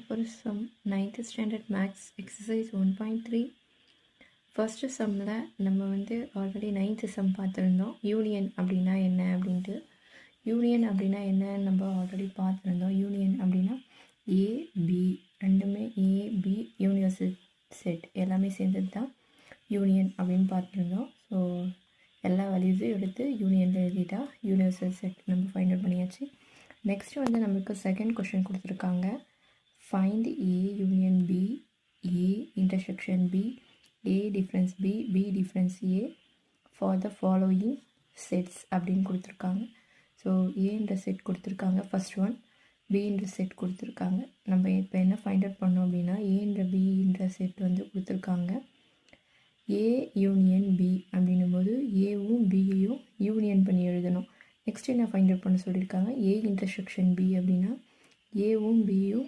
ஒரு sum 9th standard maths exercise 1.3 first சம்மில் நம்ம வந்து ஆல்ரெடி 9th சம் பார்த்துருந்தோம். யூனியன் அப்படின்னா என்ன அப்படின்ட்டு. யூனியன் அப்படின்னா என்னன்னு நம்ம ஆல்ரெடி பார்த்துருந்தோம். யூனியன் அப்படின்னா ஏபி ரெண்டுமே ஏபி யூனிவர்சல் செட் எல்லாமே சேர்ந்தது தான் யூனியன் அப்படின்னு பார்த்துருந்தோம். ஸோ எல்லா வேல்யூஸும் எடுத்து யூனியனில் எழுதிட்டா யூனிவர்சல் செட் நம்ம ஃபைண்ட் அவுட் பண்ணியாச்சு. நெக்ஸ்ட்டு வந்து நம்மளுக்கு செகண்ட் கொஷின் கொடுத்துருக்காங்க. Find A union B, A intersection B, A difference B, B difference A for the following sets அப்படின்னு கொடுத்துருக்காங்க. ஸோ ஏன்ற செட் கொடுத்துருக்காங்க ஃபஸ்ட் ஒன், பின்ற செட் கொடுத்துருக்காங்க. நம்ம இப்போ என்ன ஃபைண்ட் அவுட் பண்ணோம் அப்படின்னா ஏன்ற பின்ற செட் வந்து கொடுத்துருக்காங்க. ஏ யூனியன் பி அப்படின்னும் போது ஏவும் பியையும் யூனியன் பண்ணி எழுதணும். நெக்ஸ்ட் என்ன ஃபைண்ட் அவுட் பண்ண சொல்லியிருக்காங்க, ஏ இன்டர்செக்ஷன் பி அப்படின்னா ஏவும் பியும்